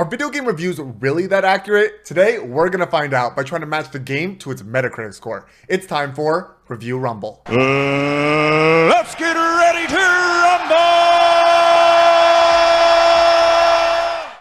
Are video game reviews really that accurate? Today, we're gonna find out by trying to match the game to its Metacritic score. It's time for Review Rumble. Let's get ready to rumble!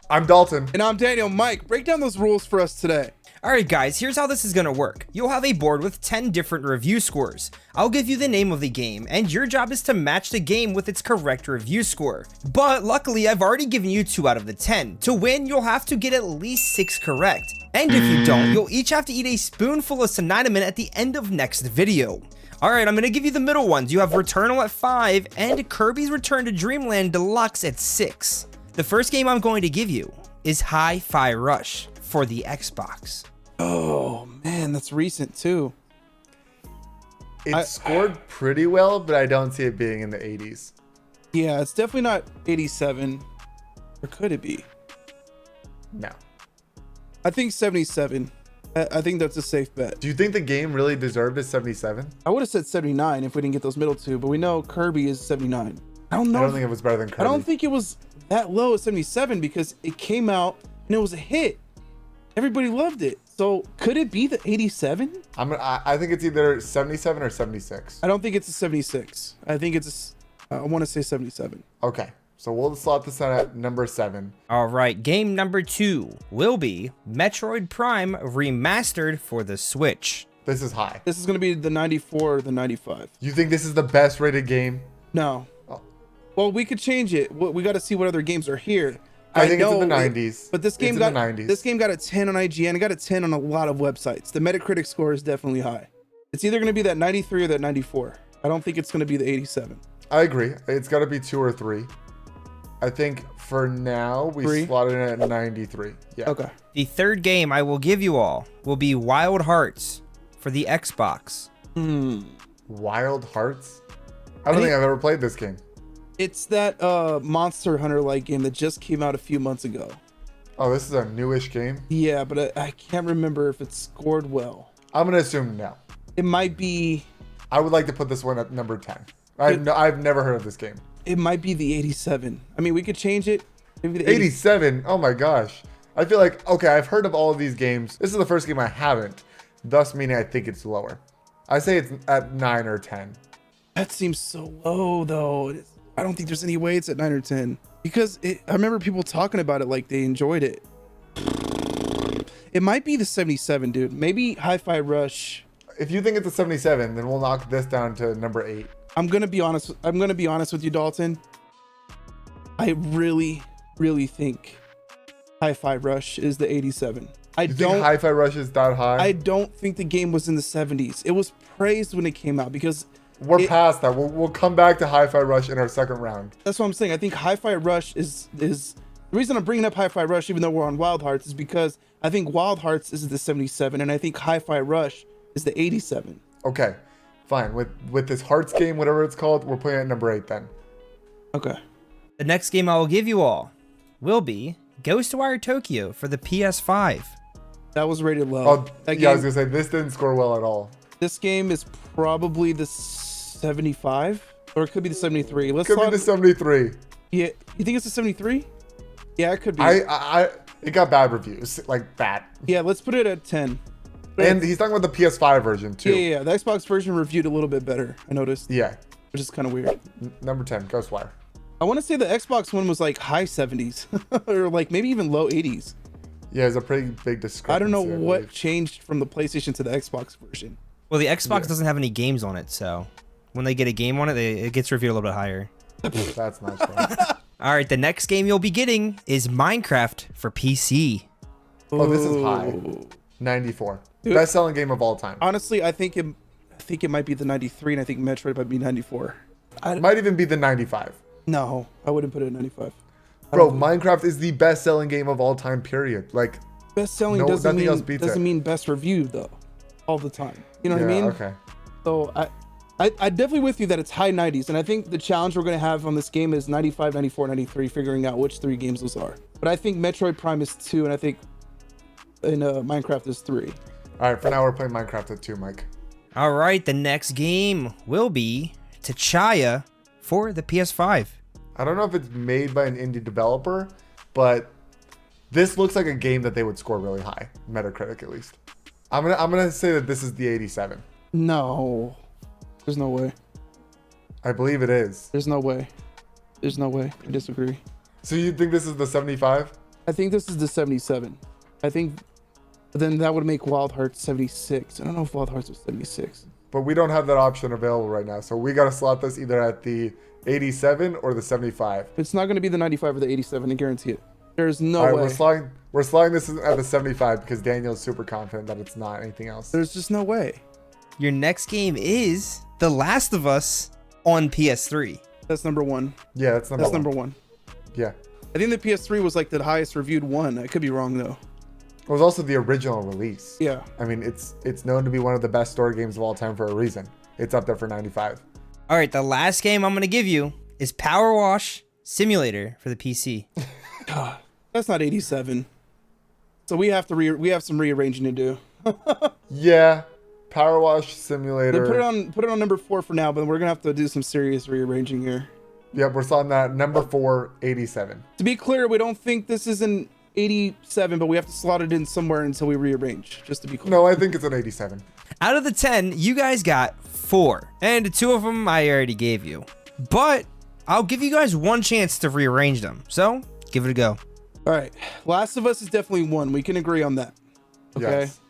I'm Dalton. And I'm Daniel. Mike, break down those rules for us today. Alright guys, here's how this is gonna work. You'll have a board with 10 different review scores. I'll give you the name of the game, and your job is to match the game with its correct review score. But luckily, I've already given you 2 out of the 10. To win, you'll have to get at least 6 correct. And if you don't, you'll each have to eat a spoonful of cinnamon at the end of next video. Alright, I'm gonna give you the middle ones. You have Returnal at 5, and Kirby's Return to Dreamland Deluxe at 6. The first game I'm going to give you is Hi-Fi Rush for the Xbox. Oh man, that's recent too. It scored pretty well, but I don't see it being in the 80s. Yeah, it's definitely not 87. Or could it be? No. I think 77. I think that's a safe bet. Do you think the game really deserved a 77? I would have said 79 if we didn't get those middle two, but we know Kirby is 79. I don't know. I don't think it was better than Kirby. I don't think it was that low at 77 because it came out and it was a hit. Everybody loved it. So could it be the 87? I think it's either 77 or 76. I don't think it's a 76. I think it's I want to say 77. Okay, so we'll slot this at number 7. Alright, game number 2 will be Metroid Prime Remastered for the Switch. This is high. This is going to be the 94 or the 95. You think this is the best rated game? No. Oh. Well, we could change it. We got to see what other games are here. I think it's in the 90s. But this game got a 10 on IGN. It got a 10 on a lot of websites. The Metacritic score is definitely high. It's either going to be that 93 or that 94. I don't think it's going to be the 87. I agree. It's got to be 2 or 3. I think for now we slotted it at 93. Yeah. Okay. The third game I will give you all will be Wild Hearts for the Xbox. Wild Hearts? I don't think I've ever played this game. It's that Monster Hunter-like game that just came out a few months ago. Oh, this is a newish game? Yeah, but I can't remember if it scored well. I'm going to assume no. It might be... I would like to put this one at number 10. I've never heard of this game. It might be the 87. I mean, we could change it. Maybe the 87? Oh my gosh. I feel like, okay, I've heard of all of these games. This is the first game I haven't, thus meaning I think it's lower. I say it's at 9 or 10. That seems so low, though. I don't think there's any way it's at 9 or 10 because I remember people talking about it like they enjoyed it. It might be the 77, dude. Maybe Hi-Fi Rush. If you think it's a 77, then we'll knock this down to number 8. I'm gonna be honest with you, Dalton. I really think Hi-Fi Rush is the 87. You think Hi-Fi Rush is that high? I don't think the game was in the 70s. It was praised when it came out because we're past that. We'll come back to Hi-Fi Rush in our second round. That's what I'm saying. I think Hi-Fi Rush is the reason I'm bringing up Hi-Fi Rush, even though we're on Wild Hearts, is because I think Wild Hearts is the 77, and I think Hi-Fi Rush is the 87. Okay, fine. With this Hearts game, whatever it's called, we're putting it at number 8 then. Okay. The next game I will give you all will be Ghostwire Tokyo for the PS5. That was rated low. Oh, yeah, I was gonna say this didn't score well at all. This game is probably the 75, or it could be the 73. Could be the 73. Yeah, you think it's the 73? Yeah, it could be. It got bad reviews, like bad. Yeah, let's put it at 10. And he's talking about the PS5 version too. Yeah, the Xbox version reviewed a little bit better, I noticed. Yeah. Which is kind of weird. Number 10, Ghostwire. I want to say the Xbox one was like high 70s, or like maybe even low 80s. Yeah, it's a pretty big discrepancy. I don't know what changed from the PlayStation to the Xbox version. Well, the Xbox doesn't have any games on it, so when they get a game on it, it gets reviewed a little bit higher. That's not true. All right, the next game you'll be getting is Minecraft for PC. Oh, this is high. 94. Dude, best-selling game of all time. Honestly, I think it might be the 93, and I think Metroid might be 94. It might even be the 95. No, I wouldn't put it at 95. Bro, Minecraft is the best-selling game of all time, period. Like, best-selling doesn't mean best reviewed, though, all the time. You know what I mean? Okay. So I definitely with you that it's high 90s, and I think the challenge we're going to have on this game is 95, 94, 93, figuring out which 3 games those are. But I think Metroid Prime is 2, and I think Minecraft is 3. All right, for now we're playing Minecraft at 2, Mike. All right, the next game will be Tchia for the PS5. I don't know if it's made by an indie developer, but This looks like a game that they would score really high, Metacritic at least. I'm gonna say that this is the 87. No, there's no way. I believe it is. There's no way. There's no way. I disagree. So you think this is the 75? I think this is the 77. I think then that would make Wild Hearts 76. I don't know if Wild Hearts was 76. But we don't have that option available right now. So we gotta slot this either at the 87 or the 75. It's not going to be the 95 or the 87. I guarantee it. There's no All right, way. we're sliding this at the 75 because Daniel's super confident that it's not anything else. There's just no way. Your next game is The Last of Us on PS3. That's number one. Yeah, that's number one. Yeah. I think the PS3 was like the highest reviewed one. I could be wrong though. It was also the original release. Yeah. I mean, it's known to be one of the best story games of all time for a reason. It's up there for 95. All right, the last game I'm going to give you is Power Wash Simulator for the PC. God, that's not 87. So we have some rearranging to do. Yeah. Power Wash Simulator. Then put it on number 4 for now, but we're gonna have to do some serious rearranging here. Yep, we're slotting that number 4, 87. To be clear, we don't think this is an 87, but we have to slot it in somewhere until we rearrange. Just to be clear. No, I think it's an 87. Out of the 10, you guys got 4, and 2 of them I already gave you. But I'll give you guys one chance to rearrange them, so give it a go. All right, Last of Us is definitely 1. We can agree on that. Okay. Yes.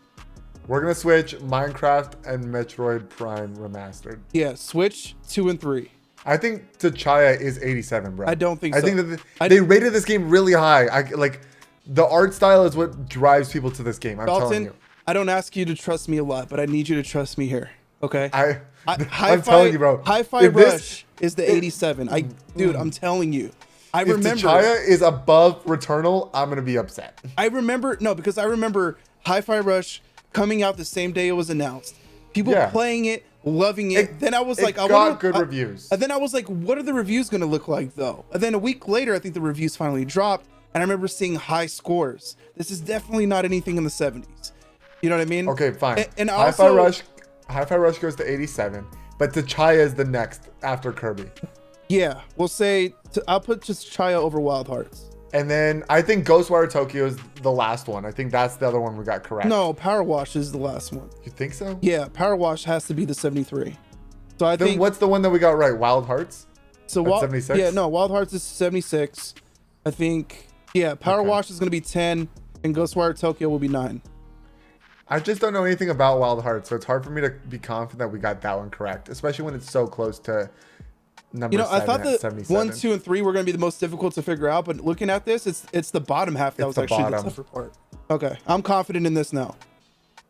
We're gonna switch Minecraft and Metroid Prime Remastered. Yeah, Switch 2 and 3. I think tchia is 87, bro. I don't think so. I think that they rated this game really high. Like the art style is what drives people to this game. I'm telling you. I don't ask you to trust me a lot, but I need you to trust me here. Okay. I'm telling you, bro. Hi-Fi Rush is the 87. Dude, I'm telling you. I remember. If tchia is above Returnal, I'm gonna be upset. I remember Hi-Fi Rush coming out the same day it was announced. People playing it, loving it. Then I was like, I got good reviews. And then I was like, what are the reviews gonna look like though? And then a week later, I think the reviews finally dropped, and I remember seeing high scores. This is definitely not anything in the 70s. You know what I mean? Okay, fine. And Hi-Fi Rush goes to 87, but tchia is the next after Kirby. Yeah, we'll say I'll put just tchia over Wild Hearts. And then I think Ghostwire Tokyo is the last one. I think that's the other one we got correct. No, Power Wash is the last one. You think so? Yeah, Power Wash has to be the 73. So I then think what's the one that we got right? Wild Hearts? So 76? Yeah, no, Wild Hearts is 76. I think Power Wash is gonna be 10, and Ghostwire Tokyo will be 9. I just don't know anything about Wild Hearts, so it's hard for me to be confident that we got that one correct, especially when it's so close to number 7 I thought at the 77. 1, 2, and 3 were gonna be the most difficult to figure out, but looking at this, it's the bottom half that was actually the tougher part. Okay, I'm confident in this now.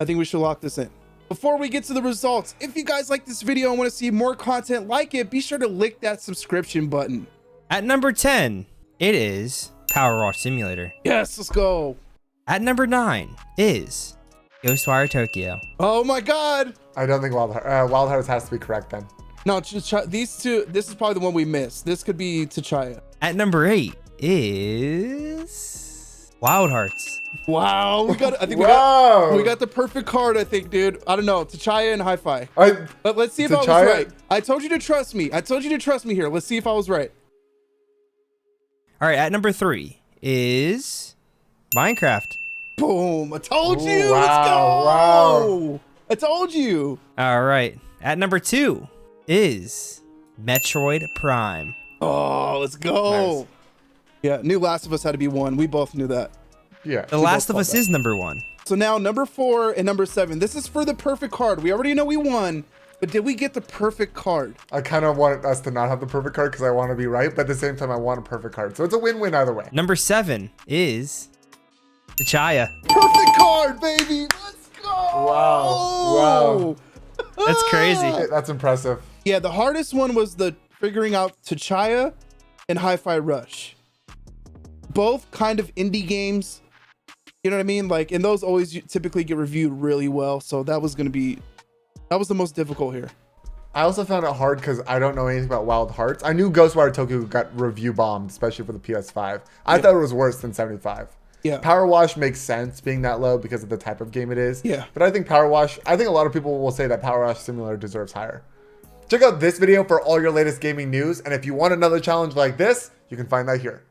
I think we should lock this in. Before we get to the results, if you guys like this video and want to see more content like it, be sure to lick that subscription button. At number 10, it is Power Wash Simulator. Yes, let's go. At number 9 is Ghostwire Tokyo. Oh my God. I don't think Wild Hearts has to be correct then. No, these two, this is probably the one we missed. This could be tchia. At number 8 is Wild Hearts. Wow, we got we got the perfect card, I think, dude. I don't know, tchia and hi-fi. But let's see if I was right. I told you to trust me. I told you to trust me here. Let's see if I was right. All right, at number 3 is Minecraft. Boom, I told you. Wow, Let's go. wow. I told you. All right, at number 2 is Metroid Prime. Oh, let's go. Nice. Yeah, New Last of Us had to be 1. We both knew that. Yeah. The Last of Us is number 1. So now number 4 and number 7. This is for the perfect card. We already know we won, but did we get the perfect card? I kind of want us to not have the perfect card because I want to be right, but at the same time, I want a perfect card. So it's a win-win either way. Number 7 is tchia. Perfect card, baby. Let's go. Wow. That's crazy. That's impressive. Yeah, the hardest one was the figuring out tchia and Hi-Fi Rush. Both kind of indie games. You know what I mean? Like, and those always typically get reviewed really well. So that was the most difficult here. I also found it hard because I don't know anything about Wild Hearts. I knew Ghostwire Tokyo got review bombed, especially for the PS5. I thought it was worse than 75. Yeah. Power Wash makes sense being that low because of the type of game it is. Yeah. But I think a lot of people will say that Power Wash Simulator deserves higher. Check out this video for all your latest gaming news. And if you want another challenge like this, you can find that here.